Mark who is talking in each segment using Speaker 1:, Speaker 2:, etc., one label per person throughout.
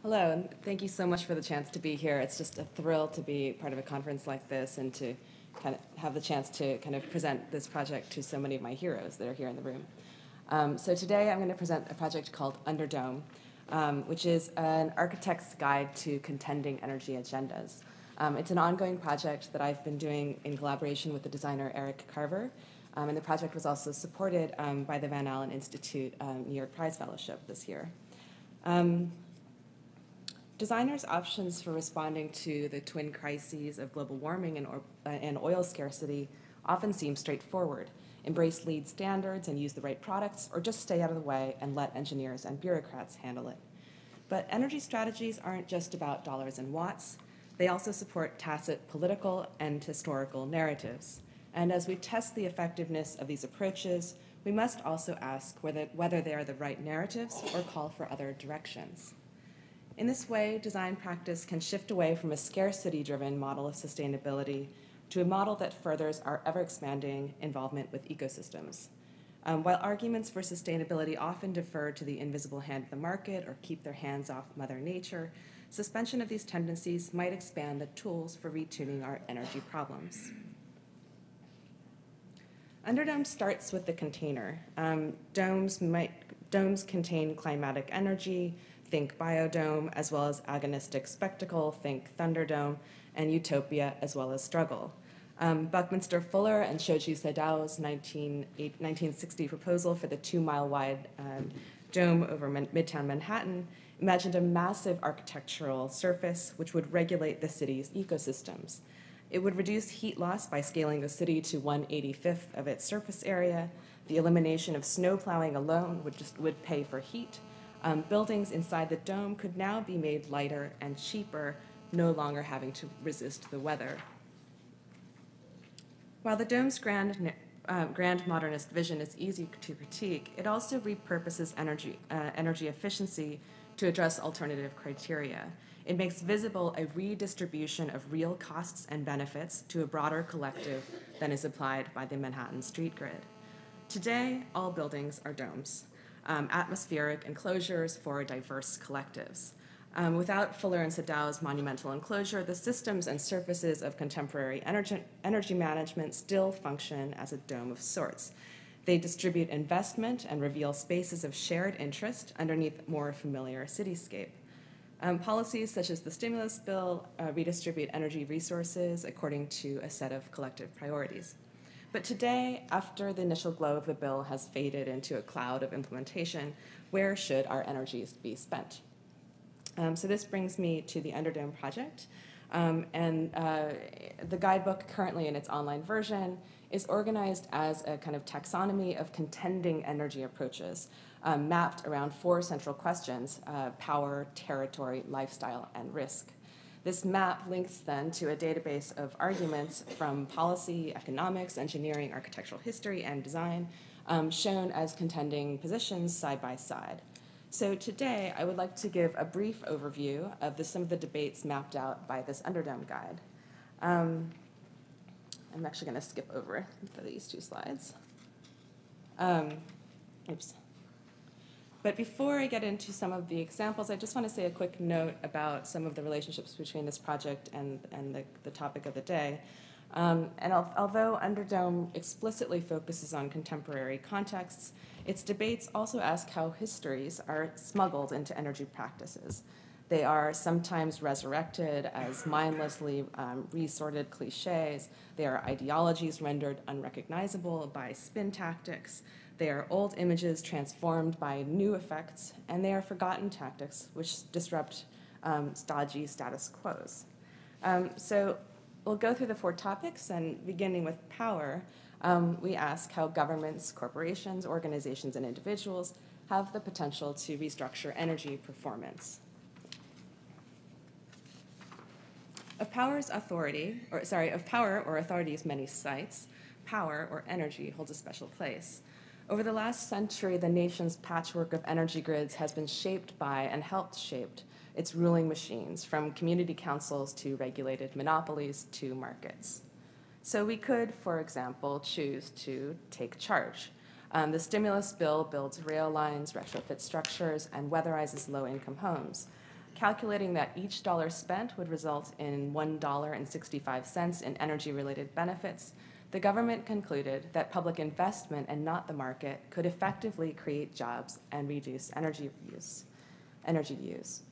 Speaker 1: Hello, and thank you so much for the chance to be here. It's just a thrill to be part of a conference like this and to kind of have the chance to kind of present this project to so many of my heroes that are here in the room. So today I'm going to present a project called Underdome, which is an architect's guide to contending energy agendas. It's an ongoing project that I've been doing in collaboration with the designer Eric Carver, and the project was also supported by the Van Allen Institute New York Prize Fellowship this year. Designers' options for responding to the twin crises of global warming and oil scarcity often seem straightforward. Embrace LEED standards and use the right products, or just stay out of the way and let engineers and bureaucrats handle it. But energy strategies aren't just about dollars and watts. They also support tacit political and historical narratives. And as we test the effectiveness of these approaches, we must also ask whether they are the right narratives or call for other directions. In this way, design practice can shift away from a scarcity-driven model of sustainability to a model that furthers our ever-expanding involvement with ecosystems. While arguments for sustainability often defer to the invisible hand of the market or keep their hands off Mother Nature, suspension of these tendencies might expand the tools for retuning our energy problems. Underdome starts with the container. Domes contain climatic energy, think biodome, as well as agonistic spectacle, think Thunderdome, and utopia, as well as struggle. Buckminster Fuller and Shoji Sadao's 1960 proposal for the 2-mile-wide dome over Midtown Manhattan imagined a massive architectural surface which would regulate the city's ecosystems. It would reduce heat loss by scaling the city to 1/85th of its surface area. The elimination of snow plowing alone would pay for heat. Buildings inside the dome could now be made lighter and cheaper, no longer having to resist the weather. While the dome's grand modernist vision is easy to critique, it also repurposes energy efficiency to address alternative criteria. It makes visible a redistribution of real costs and benefits to a broader collective than is applied by the Manhattan street grid. Today, all buildings are domes. Atmospheric enclosures for diverse collectives. Without Fuller and Sadao's monumental enclosure, the systems and surfaces of contemporary energy management still function as a dome of sorts. They distribute investment and reveal spaces of shared interest underneath more familiar cityscape. Policies such as the stimulus bill redistribute energy resources according to a set of collective priorities. But today, after the initial glow of the bill has faded into a cloud of implementation, where should our energies be spent? So this brings me to the Underdome project. The guidebook, currently in its online version, is organized as a kind of taxonomy of contending energy approaches, mapped around 4 central questions: power, territory, lifestyle, and risk. This map links then to a database of arguments from policy, economics, engineering, architectural history, and design, shown as contending positions side by side. So today, I would like to give a brief overview of some of the debates mapped out by this Underdome guide. I'm actually going to skip over these 2 slides. Oops. But before I get into some of the examples, I just want to say a quick note about some of the relationships between this project and the topic of the day. Although Underdome explicitly focuses on contemporary contexts, its debates also ask how histories are smuggled into energy practices. They are sometimes resurrected as mindlessly resorted cliches. They are ideologies rendered unrecognizable by spin tactics. They are old images transformed by new effects, and they are forgotten tactics which disrupt stodgy status quos. So we'll go through the 4 topics, and beginning with power, we ask how governments, corporations, organizations, and individuals have the potential to restructure energy performance. Of power or authority's many sites, power or energy holds a special place. Over the last century, the nation's patchwork of energy grids has been shaped by and helped shape its ruling machines, from community councils to regulated monopolies to markets. So we could, for example, choose to take charge. The stimulus bill builds rail lines, retrofits structures, and weatherizes low-income homes. calculating that each dollar spent would result in $1.65 in energy-related benefits, the government concluded that public investment and not the market could effectively create jobs and reduce energy use.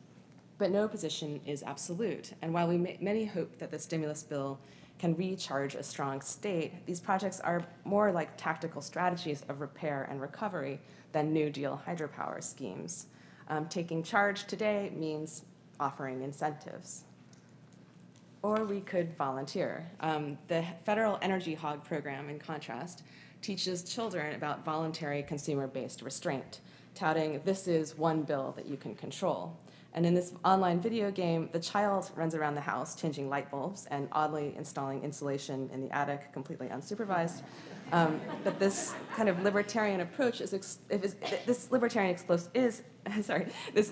Speaker 1: But no position is absolute, and while many hope that the stimulus bill can recharge a strong state, these projects are more like tactical strategies of repair and recovery than New Deal hydropower schemes. Taking charge today means offering incentives. Or we could volunteer. The Federal Energy Hog program, in contrast, teaches children about voluntary consumer-based restraint, touting this is one bill that you can control. And in this online video game, the child runs around the house changing light bulbs and oddly installing insulation in the attic, completely unsupervised. But this kind of libertarian approach this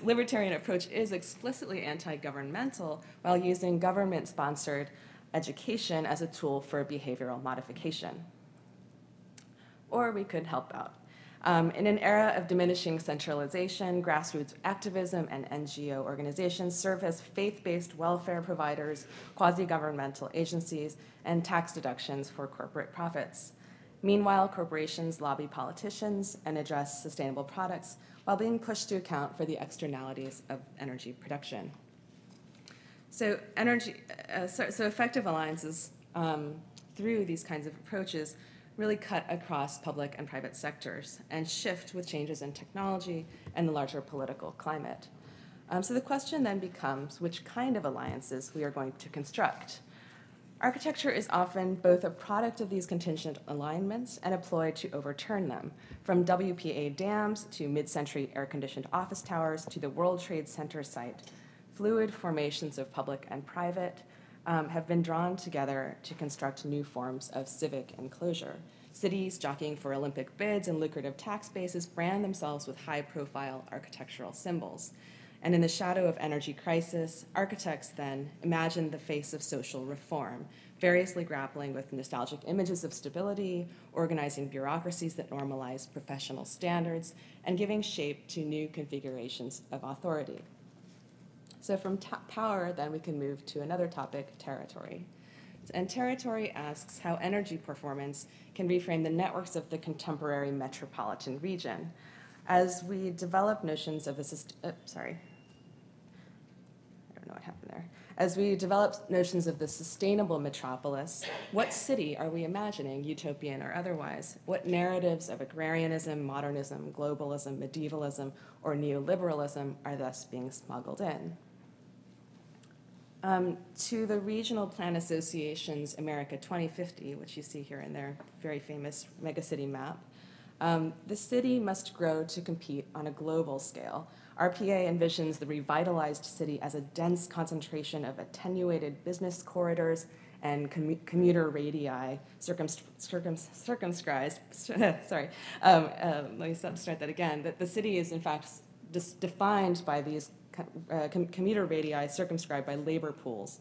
Speaker 1: libertarian approach is explicitly anti-governmental while using government-sponsored education as a tool for behavioral modification. Or we could help out. In an era of diminishing centralization, grassroots activism and NGO organizations serve as faith-based welfare providers, quasi-governmental agencies, and tax deductions for corporate profits. Meanwhile, corporations lobby politicians and address sustainable products while being pushed to account for the externalities of energy production. So effective alliances through these kinds of approaches really cut across public and private sectors and shift with changes in technology and the larger political climate. So the question then becomes which kind of alliances we are going to construct. Architecture is often both a product of these contingent alignments and a ploy to overturn them, from WPA dams to mid-century air-conditioned office towers to the World Trade Center site. Fluid formations of public and private have been drawn together to construct new forms of civic enclosure. Cities jockeying for Olympic bids and lucrative tax bases brand themselves with high-profile architectural symbols. And in the shadow of energy crisis, architects then imagine the face of social reform, variously grappling with nostalgic images of stability, organizing bureaucracies that normalize professional standards, and giving shape to new configurations of authority. So from power, then we can move to another topic, territory. And territory asks how energy performance can reframe the networks of the contemporary metropolitan region. As we develop notions of the As we develop notions of the sustainable metropolis, what city are we imagining, utopian or otherwise? What narratives of agrarianism, modernism, globalism, medievalism, or neoliberalism are thus being smuggled in? To the Regional Plan Association's America 2050, which you see here in their very famous megacity map, the city must grow to compete on a global scale. RPA envisions the revitalized city as a dense concentration of attenuated business corridors and commuter radii circumscribed. Let me start that again. That the city is in fact defined by these commuter radii circumscribed by labor pools.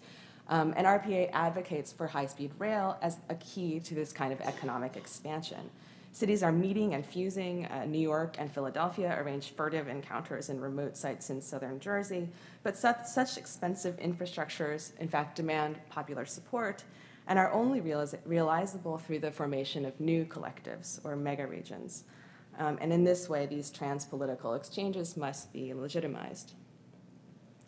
Speaker 1: And RPA advocates for high-speed rail as a key to this kind of economic expansion. Cities are meeting and fusing. New York and Philadelphia arrange furtive encounters in remote sites in southern Jersey, but such expensive infrastructures, in fact, demand popular support and are only realizable through the formation of new collectives or mega-regions. And in this way, these trans-political exchanges must be legitimized.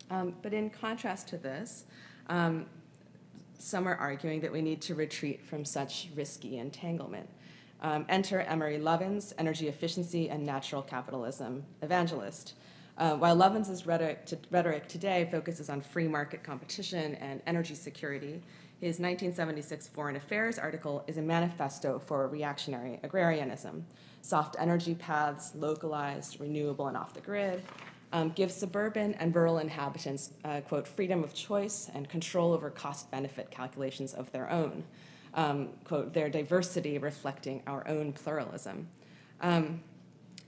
Speaker 1: But in contrast to this, some are arguing that we need to retreat from such risky entanglement. Enter Emery Lovins, energy efficiency and natural capitalism evangelist. While Lovins' rhetoric today focuses on free market competition and energy security, his 1976 Foreign Affairs article is a manifesto for reactionary agrarianism. Soft energy paths, localized, renewable, and off the grid, give suburban and rural inhabitants, quote, freedom of choice and control over cost-benefit calculations of their own. Quote, their diversity reflecting our own pluralism.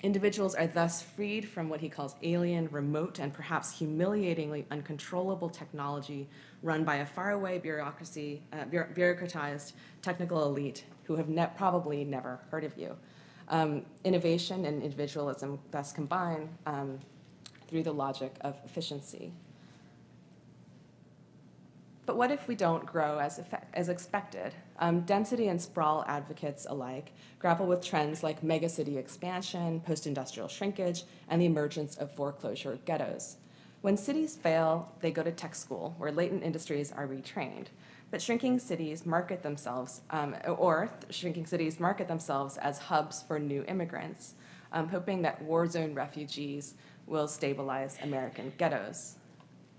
Speaker 1: Individuals are thus freed from what he calls alien, remote, and perhaps humiliatingly uncontrollable technology run by a faraway bureaucratized technical elite who have probably never heard of you. Innovation and individualism thus combine through the logic of efficiency. But what if we don't grow as expected? Density and sprawl advocates alike grapple with trends like megacity expansion, post-industrial shrinkage, and the emergence of foreclosure ghettos. When cities fail, they go to tech school, where latent industries are retrained. But shrinking cities market themselves as hubs for new immigrants, hoping that war zone refugees will stabilize American ghettos.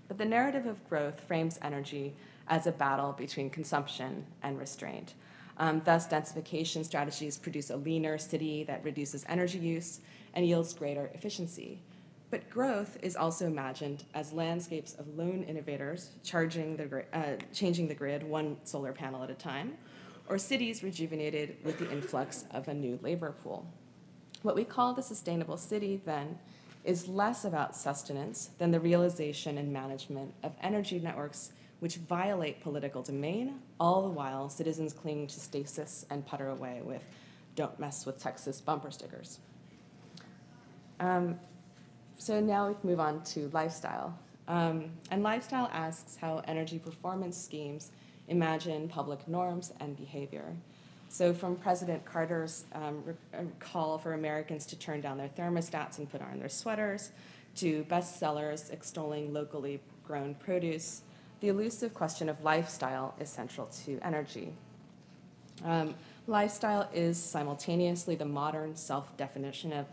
Speaker 1: But the narrative of growth frames energy as a battle between consumption and restraint. Thus, densification strategies produce a leaner city that reduces energy use and yields greater efficiency. But growth is also imagined as landscapes of lone innovators changing the grid one solar panel at a time, or cities rejuvenated with the influx of a new labor pool. What we call the sustainable city, then, is less about sustenance than the realization and management of energy networks which violate political domain, all the while citizens cling to stasis and putter away with "Don't mess with Texas" bumper stickers. So now we can move on to lifestyle. And lifestyle asks how energy performance schemes imagine public norms and behavior. So from President Carter's call for Americans to turn down their thermostats and put on their sweaters, to bestsellers extolling locally grown produce, the elusive question of lifestyle is central to energy. Lifestyle is simultaneously the modern definition of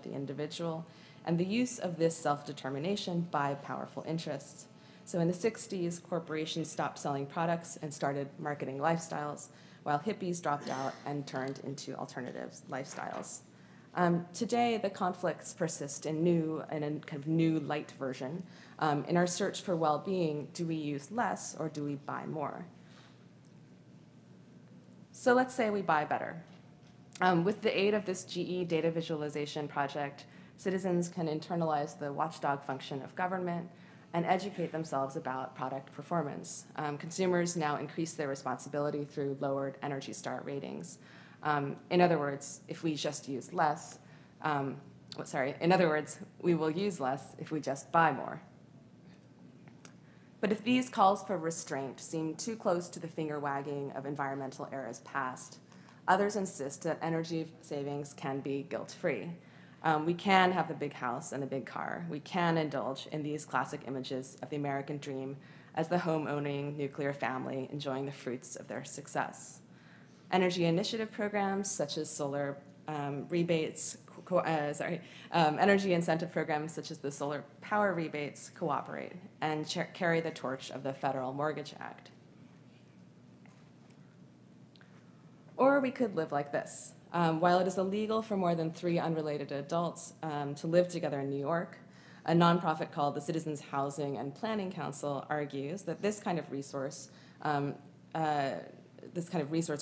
Speaker 1: the individual and the use of this self-determination by powerful interests. So in the 60s, corporations stopped selling products and started marketing lifestyles, while hippies dropped out and turned into alternative lifestyles. Today, the conflicts persist in a kind of new light version. In our search for well-being, do we use less or do we buy more? So let's say we buy better. With the aid of this GE data visualization project, citizens can internalize the watchdog function of government and educate themselves about product performance. Consumers now increase their responsibility through lowered Energy Star ratings. In other words, if we just use less, we will use less if we just buy more. But if these calls for restraint seem too close to the finger-wagging of environmental eras past, others insist that energy savings can be guilt-free. We can have the big house and the big car. We can indulge in these classic images of the American dream as the home-owning nuclear family enjoying the fruits of their success. Energy initiative programs such as solar energy incentive programs such as the solar power rebates cooperate and carry the torch of the Federal Mortgage Act. Or we could live like this. While it is illegal for more than 3 unrelated adults to live together in New York, a nonprofit called the Citizens Housing and Planning Council argues that this kind of resource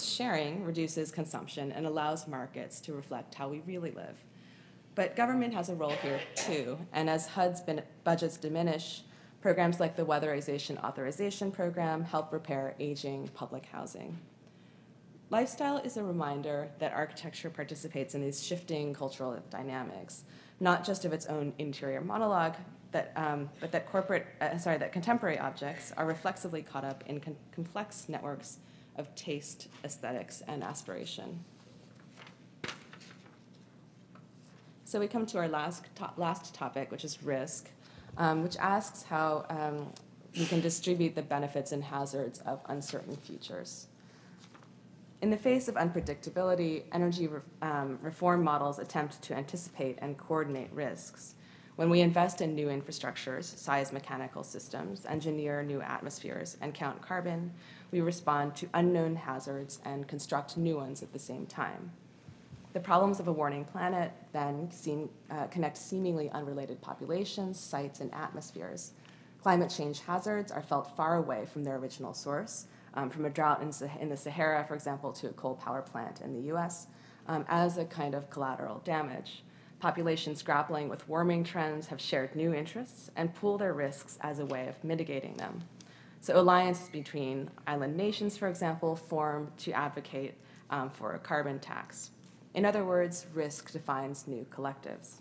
Speaker 1: sharing reduces consumption and allows markets to reflect how we really live. But government has a role here too, and as HUD's budgets diminish, programs like the Weatherization Authorization Program help repair aging public housing. Lifestyle is a reminder that architecture participates in these shifting cultural dynamics, not just of its own interior monologue, but that contemporary objects are reflexively caught up in complex networks of taste, aesthetics, and aspiration. So we come to our last topic, which is risk, which asks how we can distribute the benefits and hazards of uncertain futures. In the face of unpredictability, energy reform models attempt to anticipate and coordinate risks. When we invest in new infrastructures, size mechanical systems, engineer new atmospheres, and count carbon, we respond to unknown hazards and construct new ones at the same time. The problems of a warning planet then connect seemingly unrelated populations, sites, and atmospheres. Climate change hazards are felt far away from their original source, from a drought in the Sahara, for example, to a coal power plant in the US, as a kind of collateral damage. Populations grappling with warming trends have shared new interests and pool their risks as a way of mitigating them. So alliances between island nations, for example, form to advocate for a carbon tax. In other words, risk defines new collectives.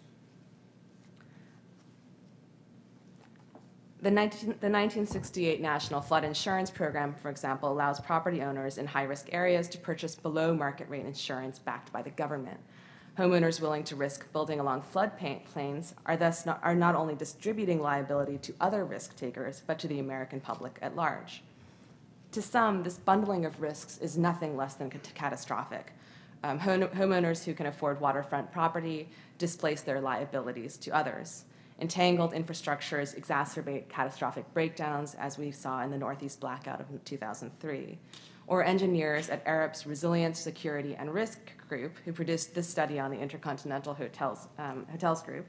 Speaker 1: The 1968 National Flood Insurance Program, for example, allows property owners in high-risk areas to purchase below-market rate insurance backed by the government. Homeowners willing to risk building along floodplains are not only distributing liability to other risk takers, but to the American public at large. To some, this bundling of risks is nothing less than catastrophic. Homeowners who can afford waterfront property displace their liabilities to others. Entangled infrastructures exacerbate catastrophic breakdowns, as we saw in the Northeast blackout of 2003. Or engineers at Arup's Resilience, Security, and Risk Group, who produced this study on the Intercontinental Hotels Group,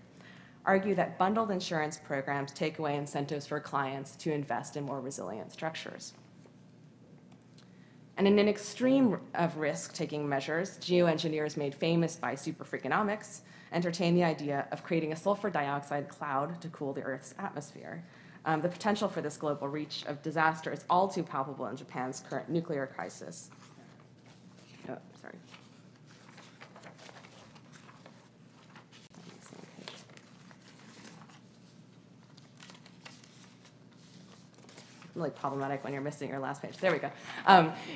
Speaker 1: argue that bundled insurance programs take away incentives for clients to invest in more resilient structures. And in an extreme of risk-taking measures, geoengineers made famous by superfreakonomics entertain the idea of creating a sulfur dioxide cloud to cool the Earth's atmosphere. The potential for this global reach of disaster is all too palpable in Japan's current nuclear crisis. Oh, sorry. Really problematic when you're missing your last page. There we go.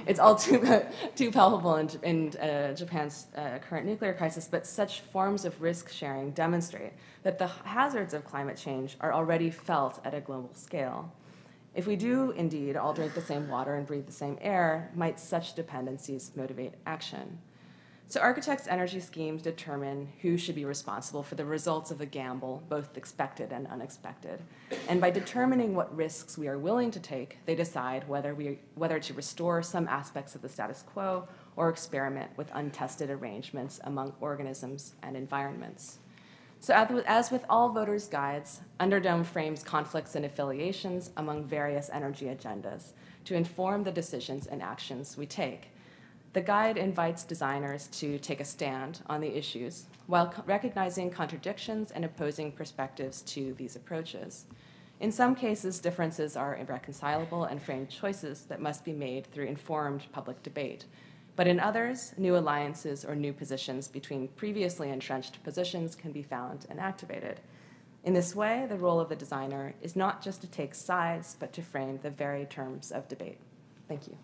Speaker 1: It's all too palpable in Japan's current nuclear crisis, but such forms of risk sharing demonstrate that the hazards of climate change are already felt at a global scale. If we do indeed all drink the same water and breathe the same air, might such dependencies motivate action? So architects' energy schemes determine who should be responsible for the results of a gamble, both expected and unexpected. And by determining what risks we are willing to take, they decide whether to restore some aspects of the status quo or experiment with untested arrangements among organisms and environments. So as with all voters' guides, Underdome frames conflicts and affiliations among various energy agendas to inform the decisions and actions we take. The guide invites designers to take a stand on the issues while recognizing contradictions and opposing perspectives to these approaches. In some cases, differences are irreconcilable and frame choices that must be made through informed public debate. But in others, new alliances or new positions between previously entrenched positions can be found and activated. In this way, the role of the designer is not just to take sides, but to frame the very terms of debate. Thank you.